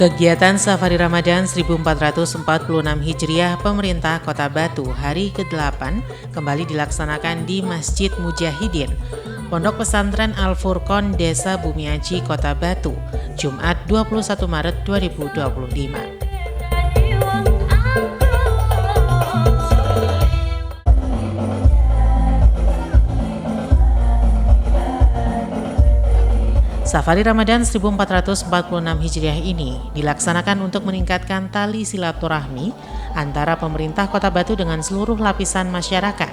Kegiatan Safari Ramadan 1446 Hijriah Pemerintah Kota Batu hari ke-8 kembali dilaksanakan di Masjid Mujahidin, Pondok Pesantren Al-Furqon, Desa Bumiaji, Kota Batu, Jumat 21 Maret 2025. Safari Ramadan 1446 Hijriah ini dilaksanakan untuk meningkatkan tali silaturahmi antara pemerintah Kota Batu dengan seluruh lapisan masyarakat,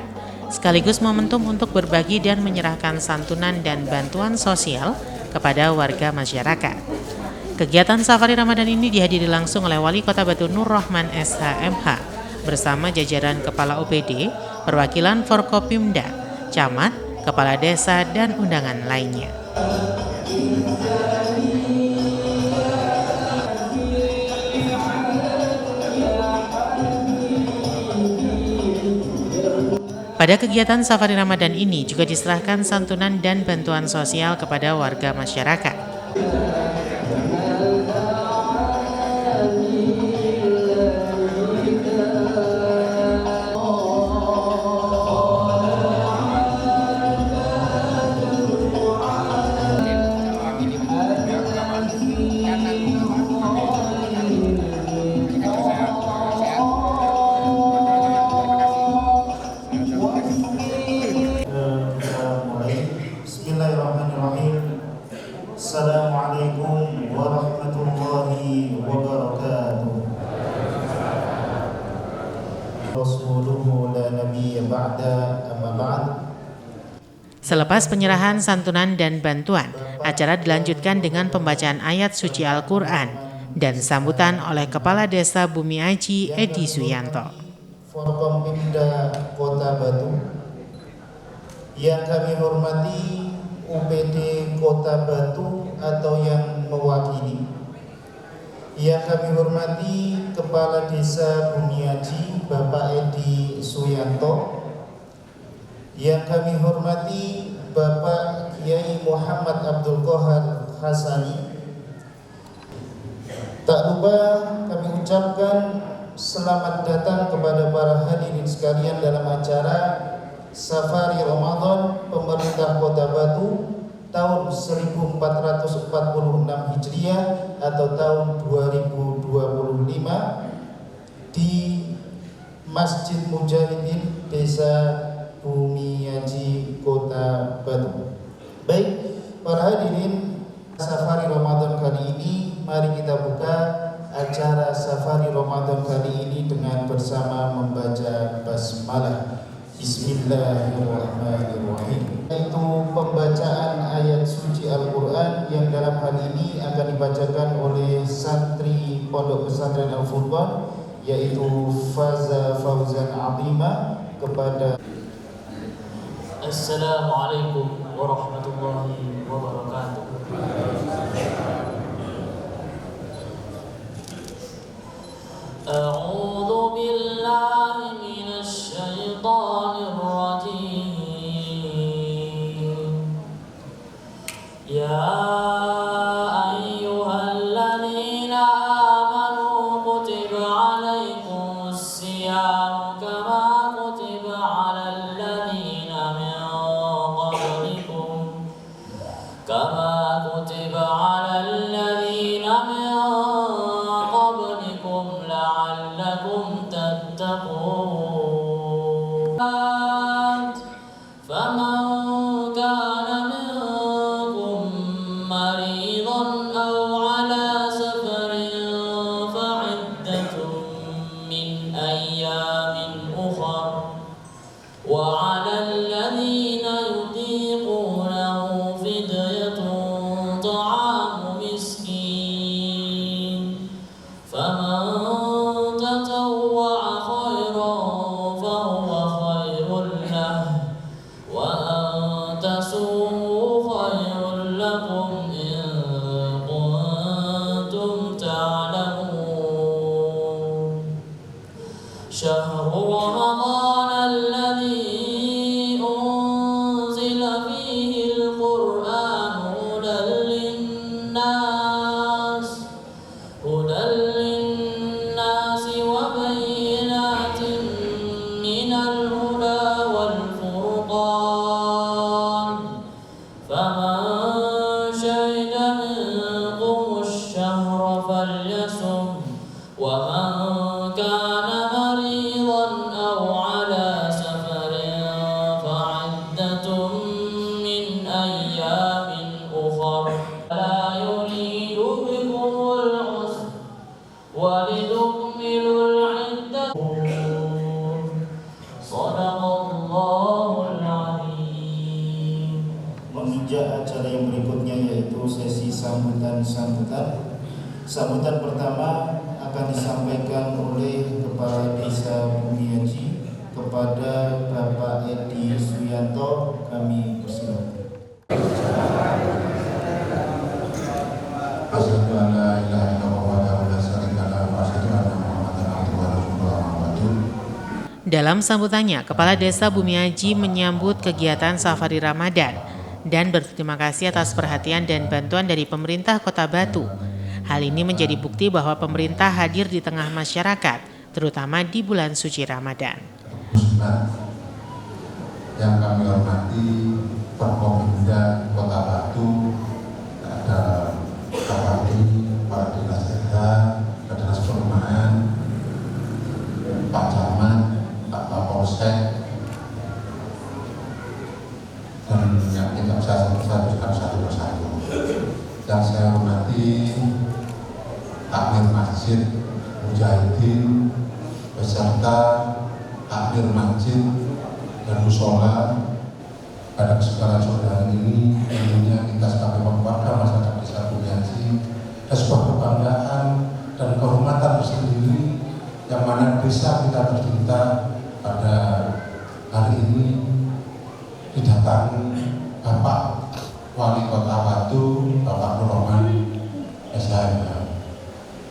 sekaligus momentum untuk berbagi dan menyerahkan santunan dan bantuan sosial kepada warga masyarakat. Kegiatan Safari Ramadan ini dihadiri langsung oleh Wali Kota Batu Nur Rahman SHMH bersama jajaran Kepala OPD, perwakilan Forkopimda, Camat, Kepala Desa, dan undangan lainnya. Pada kegiatan Safari Ramadan ini juga diserahkan santunan dan bantuan sosial kepada warga masyarakat. Assalamualaikum warahmatullahi wabarakatuh. Rasuluhu la nabiyya ba'da amma ba'd. Selepas penyerahan santunan dan bantuan, acara dilanjutkan dengan pembacaan ayat suci Al-Quran dan sambutan oleh Kepala Desa Bumiaji Edi Suyanto. Forkopimda Kota Batu, yang kami hormati UPD Kota Batu atau yang mewakili, yang kami hormati Kepala Desa Bumiaji Bapak Edi Suyanto, yang kami hormati Bapak Kiai Muhammad Abdul Qohar Hasani. Tak lupa kami ucapkan selamat datang kepada para hadirin sekalian dalam acara Safari Ramadan Pemerintah Kota Batu tahun 1446 Hijriah atau tahun 2025 di Masjid Mujahidin Desa Bumiaji, Kota Batu. Baik, para hadirin, Safari Ramadan kali ini mari kita buka acara Safari Ramadan kali ini dengan bersama membaca basmalah. Bismillahirrahmanirrahim. Itu pembacaan ayat suci Al-Quran yang dalam hal ini akan dibacakan oleh santri Pondok Pesantren Al-Furqon, yaitu Faza Fauzan Azima kepada. Assalamualaikum warahmatullahi wabarakatuh. A'udzu billahi minasy syaithanir rajim. Ya ayyuhalladzina amanu kutiba 'alaikumus siyam kama kutiba 'alal ladzina min qablikum kama kutiba 'alal ladzina min qablikum la'allakum tattaqun. فمن كان منكم مريضا أو على سفر فعدة من أيام أخر وعلى الذين يطيقونه فدية طعام مسكين فمن تطوع خيرا فهو خير له وأن تصوموا خير لكم إن كنتم تعلمون. شهر رمضان الذي أنزل فيه القرآن هدى للناس ومن كان مريضا أو على سفر فعدة من أيام أخر لا يريد بكم العسر ولتكملوا العدة صدق الله العظيم. Menginjak acara yang berikutnya yaitu sesi sambutan-sambutan. Sambutan pertama akan disampaikan oleh Kepala Desa Bumiaji kepada Bapak Edi Suyanto. Kami persilakan. Asyhadu an la ilaha illallah wahdahu la syarika lahu wa asyhadu anna Muhammadan abduhu wa rasuluhu. Dalam sambutannya, Kepala Desa Bumiaji menyambut kegiatan Safari Ramadan dan berterima kasih atas perhatian dan bantuan dari pemerintah Kota Batu. Hal ini menjadi bukti bahwa pemerintah hadir di tengah masyarakat, terutama di bulan suci Ramadan. Yang kami hormati Forkopimda Kota Batu, ada Kapolri, para dinas desa, dinas perumahan, Pak Camat, Pak Kapolsek, dan yang tidak bisa saya satu persatu. Yang saya hormati takmir masjid Mujahidin beserta takmir masjid dan mushola. Pada kesempatan sore hari ini tentunya kita sebagai warga masyarakat Desa Bumiaji ada sebuah kebanggaan dan kehormatan tersendiri yang mana desa kita tercinta pada hari ini didatangi Bapak Wali Kota Batu, Bapak Nur Rahman SHMH.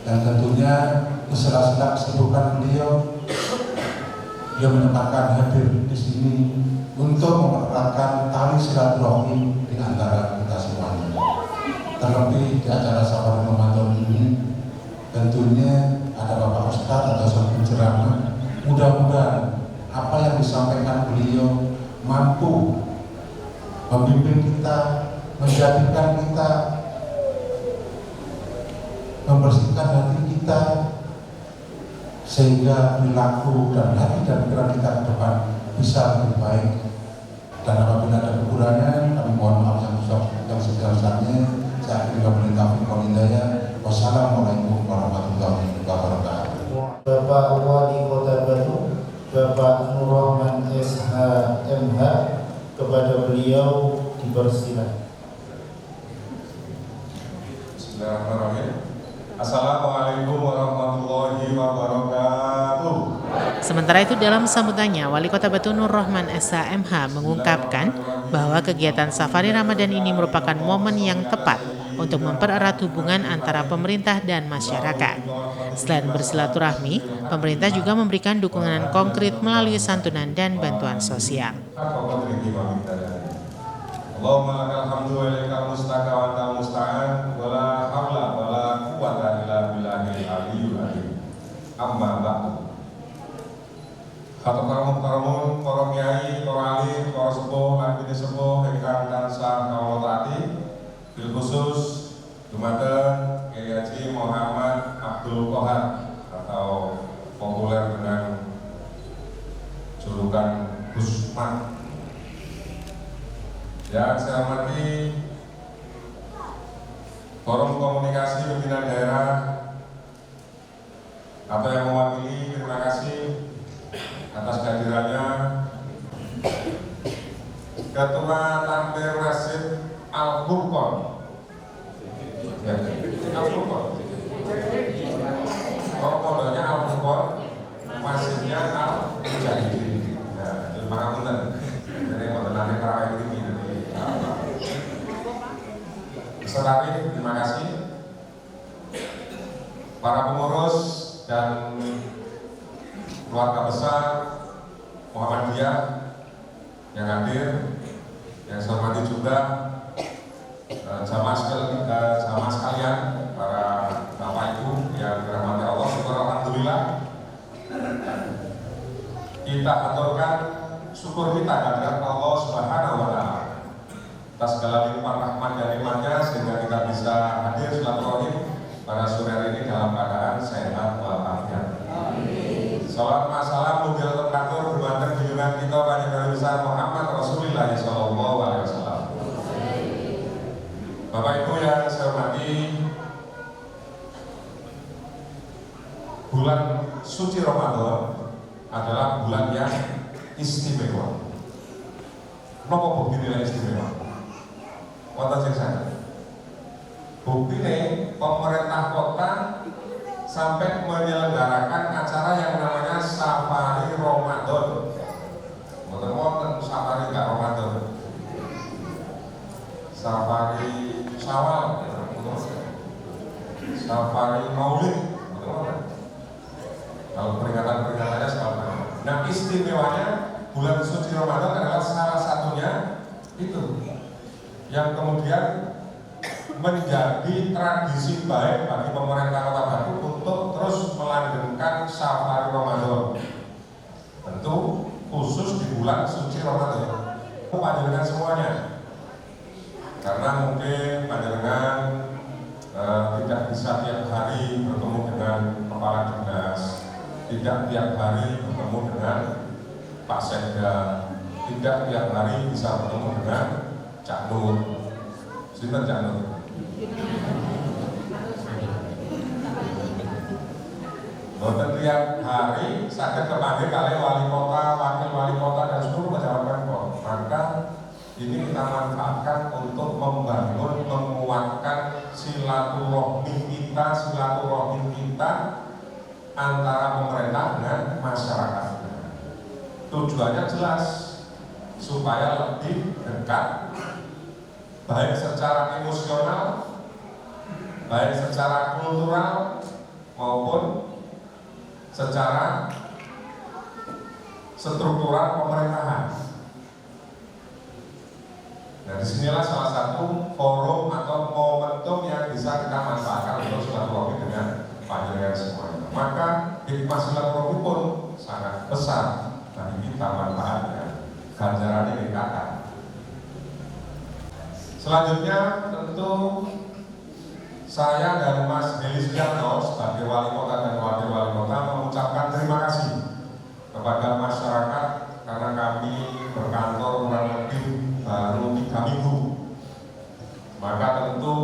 Dan tentunya di sela-sela kesibukan beliau menyempatkan hadir di sini untuk mempereratkan tali silaturahmi di antara kita semuanya. Terlebih di acara Safari Ramadan ini, tentunya ada Bapak Ustadz atau sang penceramah. Mudah-mudahan apa yang disampaikan beliau mampu membimbing kita, menjadikan kita, membersihkan hati kita, sehingga perilaku dan hati dan pikiran kita ke depan bisa lebih baik. Dan apabila ada kekurangan, kami mohon maaf yang sebesar-besarnya. Saya akhiri wabillahi taufiq wal hidayah. Wassalamualaikum warahmatullahi wabarakatuh. Bapak Wali Kota Batu, Bapak Nur Rahman SHMH, kepada beliau dipersilakan. Bismillahirrahmanirrahim. Assalamualaikum warahmatullahi wabarakatuh. Sementara itu dalam sambutannya, Wali Kota Batu Nur Rahman SHMH mengungkapkan bahwa kegiatan Safari Ramadan ini merupakan momen yang tepat untuk mempererat hubungan antara pemerintah dan masyarakat. Selain bersilaturahmi, pemerintah juga memberikan dukungan konkret melalui santunan dan bantuan sosial. Allahumma lakal hamdu wa ilaikal mustaka wa anta musta'an wa la haula wa la quwwata illa billahil aliyyil azim. Amma ba'du. Hatur para kiai, para alim, para sepuh, lan bini sepuh ingkang tansah kawula taati. Bil khusus dumateng Kiai Haji Muhammad Abdul Qahar atau populer dengan julukan Gusman. Yang saya hormati Forum Komunikasi Pimpinan Daerah atau yang mewakili, terima kasih atas kehadirannya Ketua Takmir Masjid Al-Furqon. Al-Furqon. Oh, pondoknya Al-Furqon, masjidnya Al-Mujahidin. Ya, terima kasih. Jadi mau nanti tarawih ini. Sekali terima kasih para pengurus dan keluarga besar Muhammadiyah yang hadir, yang saya hormati juga jamaah sekalian, para bapak ibu yang dirahmati Allah. Syukur alhamdulillah kita aturkan syukur kita kehadirat Allah Subhanahu wa Ta'ala atas segala limpahan rahmat dan nikmatnya sehingga kita bisa hadir silaturahim pada sore hari ini dalam keadaan sehat walafiat. Salawat masalah mugi teratur dumateng junjungan kita Kanjeng Nabi besar Muhammad Rasulullah sallallahu alaihi wasallam. Bapak Ibu yang saya hormati, bulan suci Ramadan adalah bulan yang istimewa. Kenapa bukti nilai istimewa? Wonten sing saged. Buktine pemerintah kota sampai menyelenggarakan acara yang namanya Safari Ramadan. Wonten safari enggak Ramadan. Safari Syawal, Safari Maulid, kalau peringatan-peringatannya sekali. Nah, istimewanya bulan suci Ramadan adalah salah satunya itu yang kemudian menjadi tradisi baik bagi pemerintah Kota Batu untuk terus melanggengkan Safari Ramadan. Tentu khusus di bulan suci Ramadan. Panjenengan semuanya, karena mungkin panjenengan tidak bisa tiap hari bertemu dengan kepala dinas, tidak tiap hari bertemu dengan Pak Sekda, tidak tiap hari bisa bertemu dengan Cak Nur. Sinten Cak Nur? Boten tiap hari saged kepanggih kali wali kota, wakil wali kota dan seluruh pejabat Pemkot. Maka ini kita manfaatkan untuk membangun, menguatkan silaturahmi kita antara pemerintah dengan masyarakat. Tujuannya jelas, supaya lebih dekat, baik secara emosional, baik secara kultural maupun secara struktural pemerintahan. Nah, disinilah salah satu forum atau momentum yang bisa kita manfaatkan untuk silaturahmi dengan panjenengan semuanya. Maka hikmah silaturahmi pun sangat besar bagi kita manfaatnya. Ganjarannya dikatakan. Selanjutnya tentu saya dan Mas Heli Sujarno sebagai wali kota dan wakil wali kota mengucapkan terima kasih kepada masyarakat karena kami berkantor kurang lebih baru 3 minggu. Maka tentu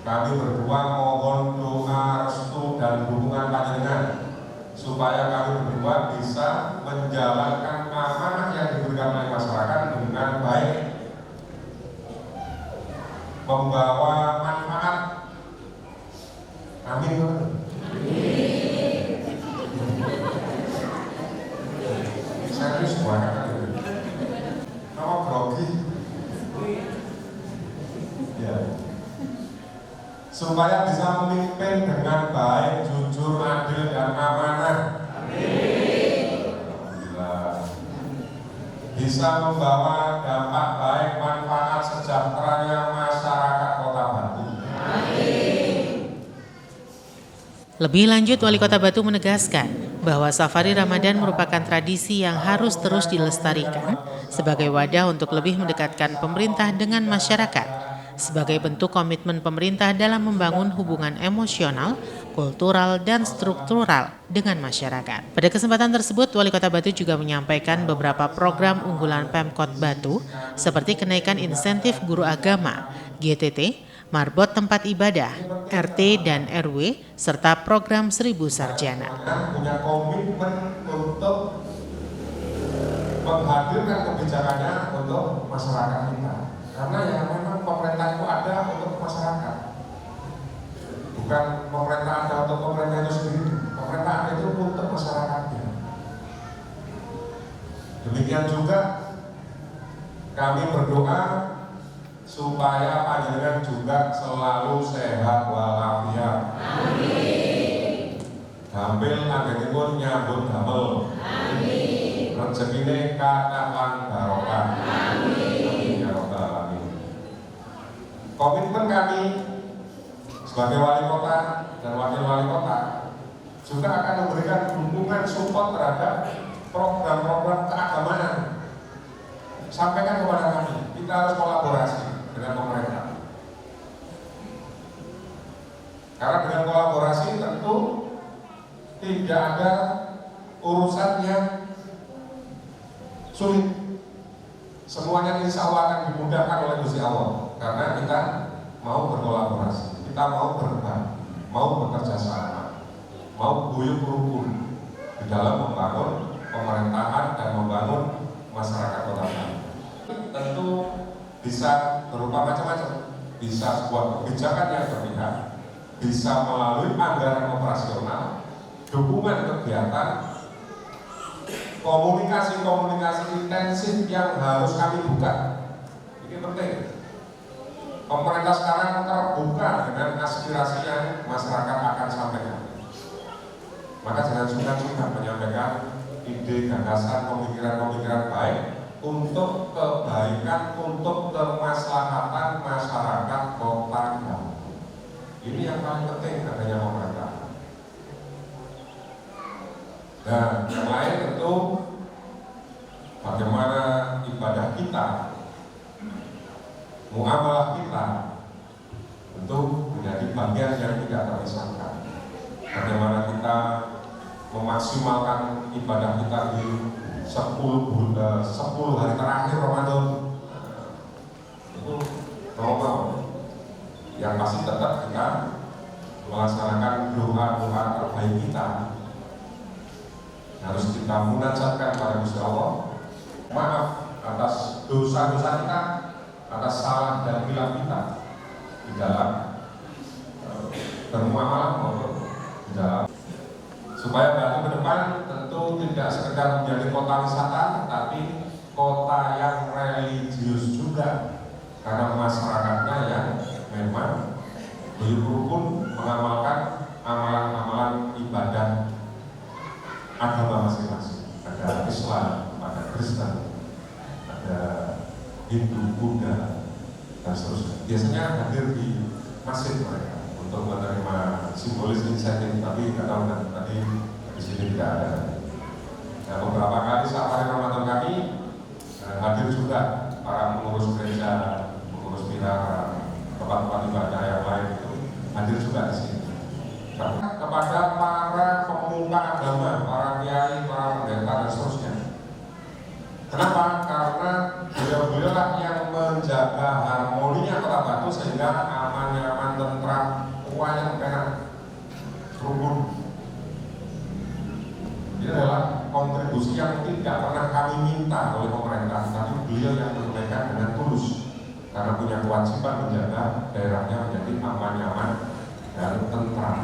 kami berdua mohon doa, restu dan dukungan panjenengan supaya kami berdua bisa menjalankan amanah yang diberikan oleh masyarakat dengan baik, membawa manfaat. Amin. Serius banget. Nama grogi. Ya. Supaya bisa memimpin dengan baik, jujur, adil dan amanah. Alhamdulillah. Bisa membawa dampak baik, manfaat sejahteranya masyarakat Kota Batu. Lebih lanjut, Wali Kota Batu menegaskan bahwa Safari Ramadan merupakan tradisi yang harus terus dilestarikan sebagai wadah untuk lebih mendekatkan pemerintah dengan masyarakat, sebagai bentuk komitmen pemerintah dalam membangun hubungan emosional, kultural, dan struktural dengan masyarakat. Pada kesempatan tersebut, Wali Kota Batu juga menyampaikan beberapa program unggulan Pemkot Batu seperti kenaikan insentif guru agama, GTT, marbot tempat ibadah, RT dan RW, serta program 1000 sarjana. Punya komitmen untuk menghadirkan kebijakannya untuk masyarakat kita. Karena yang memang pemerintah itu ada untuk masyarakat. Bukan pemerintah ada untuk pemerintah itu sendiri. Pemerintah ada itu untuk masyarakatnya. Demikian juga kami berdoa supaya panjenengan juga selalu sehat walafiat. Amin. Damel anggenipun nyambut damel. Amin. Rezekine kathah barokah. Amin. Ya rabbal alamin. Komitmen kami sebagai wali kota dan wakil wali kota juga akan memberikan dukungan support terhadap program-program keagamaan. Sampaikan kepada kami, kita harus kolaborasi dengan pemerintah. Karena dengan kolaborasi tentu tidak ada urusan yang sulit. Semuanya insya Allah akan dimudahkan oleh Gusti Allah karena kita mau berkolaborasi, kita mau berdebat, mau bekerja sama, mau guyup rukun di dalam membangun pemerintahan dan membangun masyarakat Kota Batu. Tentu bisa berupa macam-macam, bisa sebuah kebijakan yang berpihak, bisa melalui anggaran operasional, dukungan kegiatan, komunikasi intensif yang harus kami buka. Ini penting. Pemerintah sekarang terbuka dengan aspirasi yang masyarakat akan sampaikan. Maka jangan sungkan-sungkan menyampaikan ide, gagasan, pemikiran-pemikiran baik untuk kebaikan, untuk kemaslahatan masyarakat Kota Batu. Ini yang paling penting adanya pemerintah. Dan yang lain tentu bagaimana ibadah kita, muamalah kita tentu menjadi bagian yang tidak terpisahkan. Bagaimana kita memaksimalkan ibadah kita di 10 hari terakhir Ramadan, itu mau yang pasti tetap kita melaksanakan doa-doa terbaik kita. Harus kita munajatkan pada Gusti Allah, maaf atas dosa-dosa kita, atas salah dan hilaf kita di dalam bermuamalah maupun di dalam, supaya Batu ke depan tentu tidak sekedar menjadi kota wisata, tapi kota yang religius juga, karena masyarakatnya yang memang rukun mengamalkan amalan-amalan ibadah agama masing-masing. Ada Islam, ada Kristen, ada Hindu, Buddha, dan seterusnya. Biasanya hadir di masjid mereka untuk menerima simbolis insentif, tapi nggak tahu kan tadi di sini tidak ada. Nah, beberapa kali saat hari Ramadan kami hadir juga para pengurus gereja, pengurus wihara, tempat-tempat ibadah yang lain itu hadir juga di sini. Kepada para pemuka agama, para kiai, para pendeta dan seterusnya. Kenapa? Karena beliau-beliau lah yang menjaga harmoninya Kota Batu sehingga aman, nyaman, tentram, wayang enak, rukun. Ini adalah kontribusi yang tidak pernah kami minta oleh pemerintah, tapi beliau yang menunaikan dengan tulus karena punya kewajiban menjaga daerahnya menjadi aman, nyaman, dan tentram.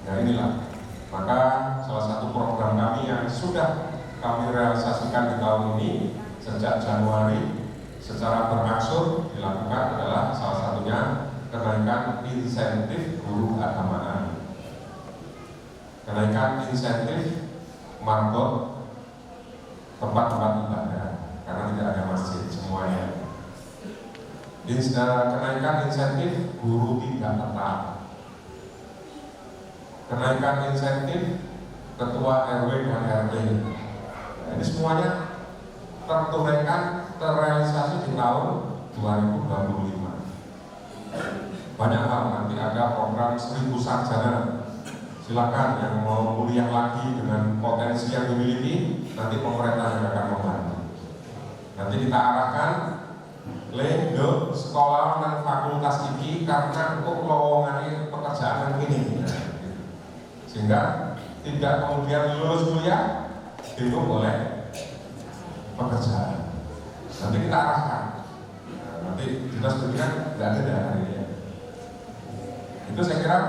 Nah inilah, maka salah satu program kami yang sudah kami realisasikan di tahun ini sejak Januari secara berangsur dilakukan adalah salah satunya kenaikan insentif guru keagamaan, kenaikan insentif marbot tempat-tempat ibadah karena tidak ada masjid semuanya, kenaikan insentif guru tidak tetap, kenaikan insentif ketua RW dan RT. Ini semuanya tertunaikan, terrealisasi di tahun 2025. Banyak hal, nanti ada program 1000 sarjana. Silakan yang mau kuliah lagi dengan potensi yang dimiliki, nanti pemerintah yang akan membantu. Nanti kita arahkan ke sekolah dan fakultas ini karena untuk lowongan pekerjaan ini. Sehingga tidak kemudian lulus kuliah bingung oleh pekerjaan. Nanti kita arahkan. Nanti dinas pendidikan tidak ada hari ini. Itu saya kira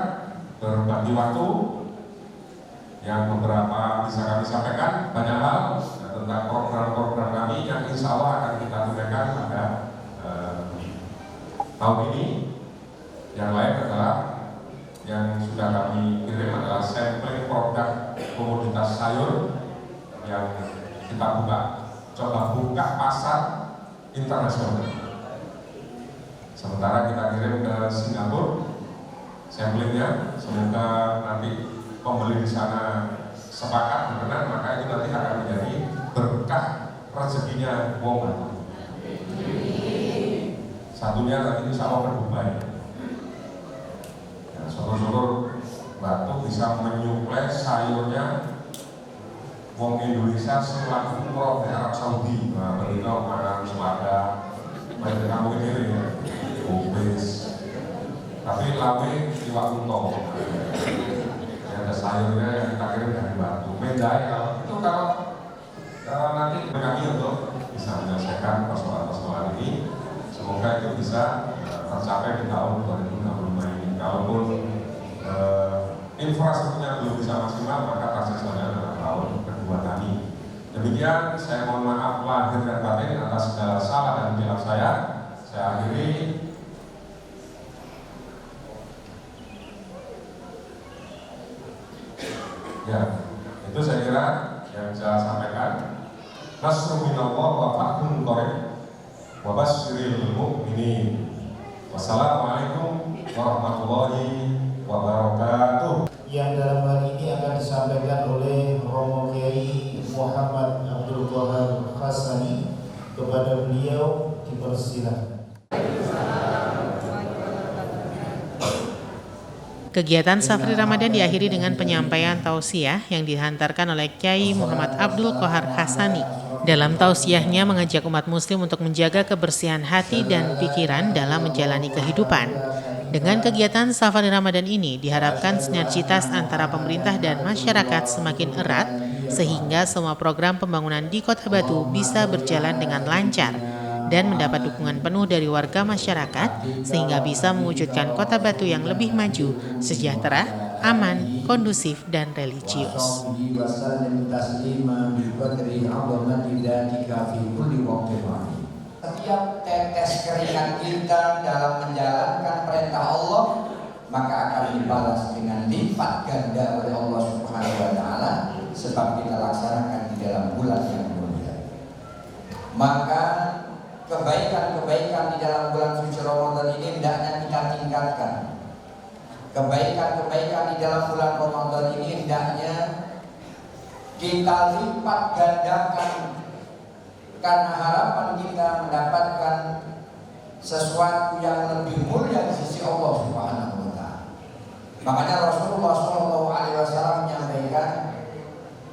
berbagi waktu yang beberapa bisa kami sampaikan, banyak hal tentang program-program kami yang insya Allah akan kita tunaikan pada tahun ini. Yang lain adalah yang sudah kami kirim adalah sampling produk komoditas sayur yang kita coba buka pasar internasional. Sementara kita kirim ke Singapura samplingnya, semoga nanti pembeli di sana sepakat berkenan, maka itu nanti akan menjadi berkah rezekinya wong Batu. Satunya nanti insya Allah berubah. Syukur-syukur Batu bisa menyuplai sayurnya wong Indonesia selaku umroh di Arab Saudi, nah berita makanan suada, banyak kamu ini ya, obes. Tapi lawe iwak untung, ya ada sayurnya yang kita kirim dari Batu. Medai itu kalau nanti kami untuk bisa menyelesaikan persoalan-persoalan ini, semoga itu bisa tercapai di tahun 2065 ini. Kalaupun infrastrukturnya belum bisa maksimal, maka transisionnya adalah tahun kedua kami. Demikian, saya mohon maaf lahir dan batin atas segala salah dan hilaf saya. Saya akhiri. Ya, itu saya kira yang saya sampaikan. Nasrun minallah wa fathun qarib wa basyiril mu'minin. Wassalamualaikum warahmatullahi wabarakatuh. Yang dalam hal ini akan disampaikan oleh Romo Kiai Muhammad Abdul Qahar Hasani. Kepada beliau dipersilakan. Kegiatan Safari Ramadan diakhiri dengan penyampaian tausiah yang dihantarkan oleh Kiai Muhammad Abdul Qahar Hasani. Dalam tausiahnya mengajak umat muslim untuk menjaga kebersihan hati dan pikiran dalam menjalani kehidupan. Dengan kegiatan Safari Ramadan ini diharapkan sinergitas antara pemerintah dan masyarakat semakin erat sehingga semua program pembangunan di Kota Batu bisa berjalan dengan lancar dan mendapat dukungan penuh dari warga masyarakat sehingga bisa mewujudkan Kota Batu yang lebih maju, sejahtera, aman, kondusif, dan religius. Setiap tetes keringat kita dalam menjalankan perintah Allah maka akan dibalas dengan lipat ganda oleh Allah Subhanahu wa taala sebab kita laksanakan di dalam bulan yang mulia. Maka kebaikan-kebaikan di dalam bulan suci Ramadan ini hendaknya kita tingkatkan. Kebaikan-kebaikan di dalam bulan Ramadan ini hendaknya kita lipat gandakan karena harapan kita mendapatkan sesuatu yang lebih mulia di sisi Allah Subhanahu wa taala. Makanya Rasulullah SAW menyampaikan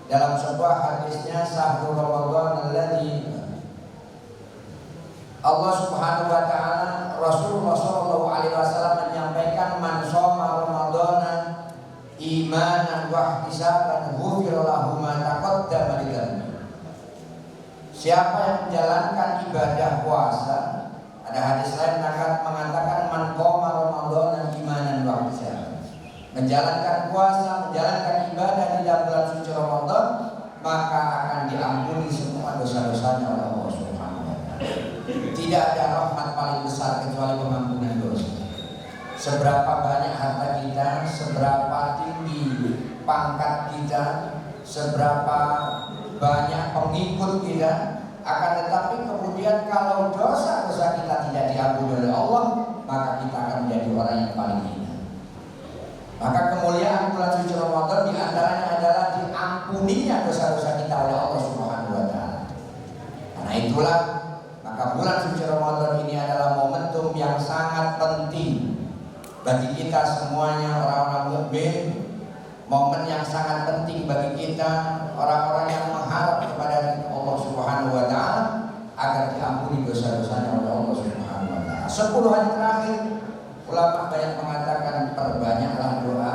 dalam sebuah hadisnya, syahrul Ramadan alladzi Allah Subhanahu wa taala, Rasulullah SAW menyampaikan, man shoma Ramadana imanan wa ihtisaban ghufira lahu ma taqaddama min dhanbi. Siapa yang menjalankan ibadah puasa, ada hadis lain mengatakan man qoma Ramadana imanan wa ihtisaban. Menjalankan puasa, menjalankan ibadah di dalam bulan suci Ramadan, maka akan diampuni semua dosa-dosanya oleh Allah Subhanahu wa taala. Tidak ada rahmat paling besar kecuali pengampunan dosa. Seberapa banyak harta kita, seberapa tinggi pangkat kita, seberapa banyak pengikut kita, akan tetapi kemudian kalau dosa-dosa kita tidak diampuni oleh Allah, maka kita akan menjadi orang yang paling hina. Maka kemuliaan bulan suci Ramadan di antaranya adalah diampuninya dosa-dosa kita oleh Allah Subhanahu wa taala. Karena itulah maka bulan suci Ramadan ini adalah momentum yang sangat penting bagi kita semuanya, orang-orang mukmin. Momen yang sangat penting bagi kita, orang-orang yang mengharap kepada Allah Subhanahu wa taala agar diampuni dosa-dosanya oleh Allah Subhanahu wa taala. 10 hari terakhir ulama banyak mengatakan perbanyaklah doa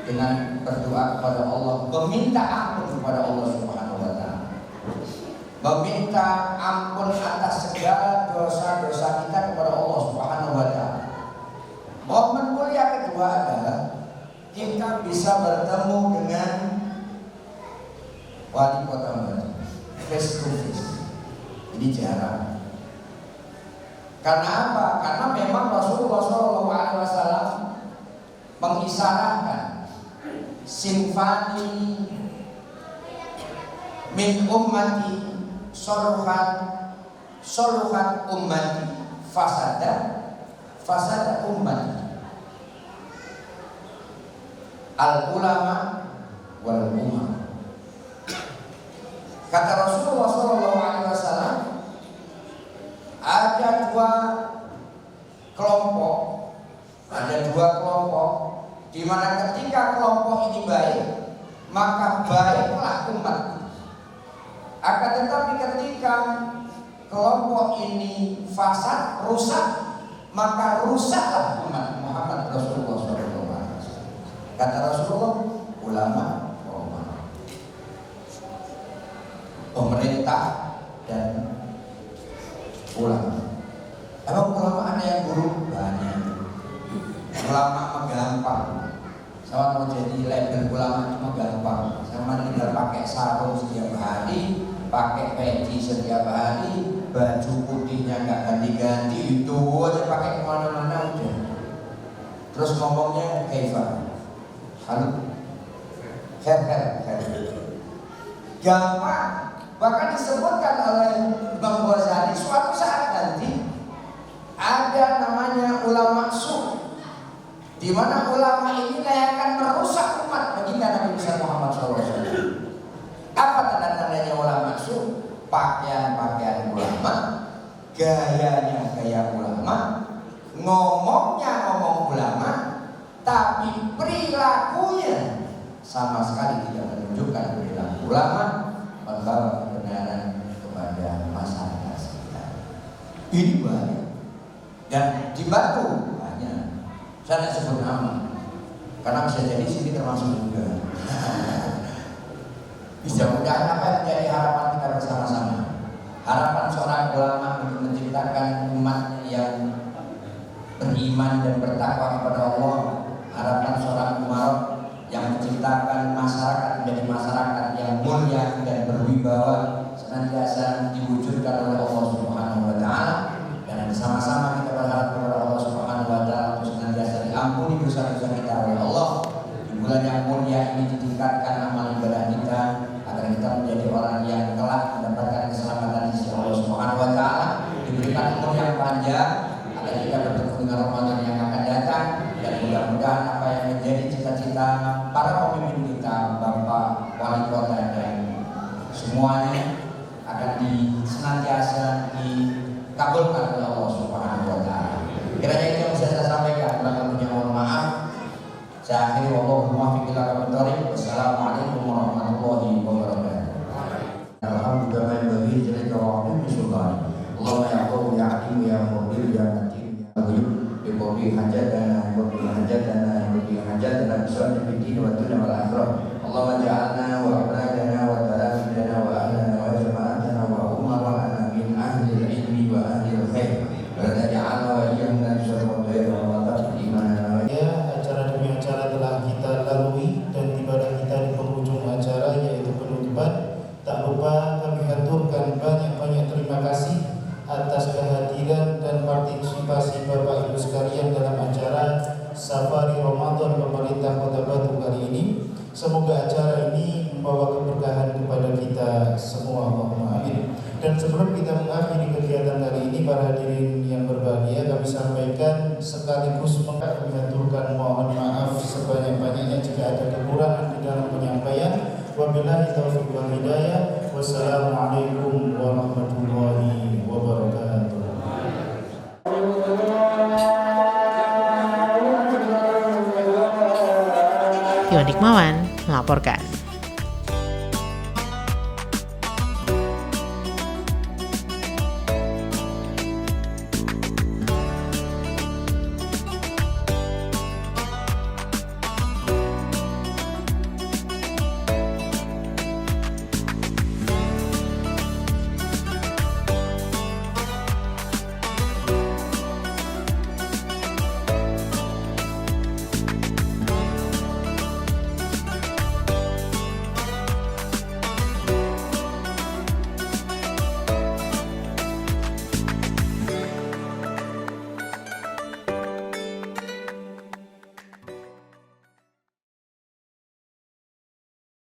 dengan berdoa kepada Allah, meminta ampun kepada Allah Subhanahu wa taala. Meminta ampun atas segala dosa-dosa kita kepada Allah Subhanahu wa taala. Momen mulia kedua adalah kita bisa bertemu dengan wali kota Batu face to face. Ini jarang. Karena apa? Karena memang Rasulullah SAW mengisyaratkan sinfani min ummati soluhan ummati fasada ummati al ulama wal umam. Kata Rasulullah SAW, ada dua kelompok di mana ketika kelompok ini baik, maka baiklah umat. ketika kelompok ini fasad, rusak, maka rusaklah umat Muhammad Rasulullah SAW. Kata Rasulullah, ulama, pemerintah dan ulama. Emang ulama ada yang buruk? Banyak. Ulama mah gampang. Sama mau jadi label ulama cuma gampang. Sama tinggal pakai sarung setiap hari, pakai peci setiap hari, baju putihnya nggak ganti-ganti, itu aja pakai kemana-mana udah. Terus ngomongnya kaifa, halo, gampang. Bahkan disebutkan oleh Imam Ghazali, suatu saat nanti ada namanya ulama su, di mana ulama ini akan merusak umat baginda Nabi Muhammad SAW. Apa tanda-tandanya ulama su? Pakaian-pakaian ulama, gayanya gaya ulama, ngomongnya ngomong ulama, tapi perilakunya sama sekali tidak menunjukkan perilaku ulama, membawa kebenaran kepada masyarakat sekitar. Ini banyak dan dibantu banyak. Saya tidak sebut nama karena bisa jadi sini termasuk juga. Bisa mudahan apa yang menjadi harapan kita bersama-sama. Harapan seorang ulama untuk menciptakan umat yang beriman dan bertakwa kepada Allah. Harapan seorang umat yang menciptakan masyarakat menjadi masyarakat yang mulia dan berwibawa, senantiasa diwujudkan oleh Allah Subhanahu wa taala. Dan bersama-sama kita berharap kepada Allah Subhanahu wa taala untuk senantiasa diampuni dosa-dosa kita oleh Allah. Di bulan yang mulia ini ditingkatkan amal ibadah kita agar kita menjadi orang yang kelak mendapatkan keselamatan di sisi Allah Subhanahu wa taala, diberikan umur yang panjang agar kita bertemu dengan Ramadan yang akan datang, dan mudah-mudahan apa yang menjadi cita-cita para pemimpin kita, Bapak Wali Kota dan semuanya akan senantiasa dikabulkan oleh Allah Subhanahu wa taala. Kiranya itu yang bisa saya sampaikan. Kurang lebihnya mohon maaf. Saya akhiri, wallahu muwaffiq ila aqwamit thoriq. Wassalamualaikum warahmatullahi wabarakatuh. Alhamdulillah yang bagi jelek kawabim sultan. Allahumma ya Allah ya Hakim ya Mudir ya Nadim ya Qayyum bi qawli hajatana wa bi hajatana wa bi hajatana bisan fi din wa dunya wal akhirah. Allahumma ja'alna wa abradana wa talamidana wa ahlana wa jama'atana wa umarana min ahli al-ilmi wa ahli al-khair. Wa taj'alna wa iyyahum min syarri wa taqimana. Ya, acara demi acara telah kita lalui dan ibadah kita di penghujung acara yaitu penutupan. Tak lupa kami haturkan banyak-banyak terima kasih atas kehadiran dan partisipasi Bapak Ibu sekalian dalam acara Safari Ramadan pemerintah Kota Batu kali ini. Semoga acara ini membawa keberkahan kepada kita semua, Allahumma amin. Dan sebelum kita mengakhiri kegiatan kali ini, para hadirin yang berbahagia, kami sampaikan sekaligus mengaturkan mohon maaf sebanyak-banyaknya jika ada kekurangan di dalam penyampaian. Wabillahi taufiq wal hidayah. Wassalamualaikum warahmatullahi wabarakatuh. Iwan Dikmawan melaporkan.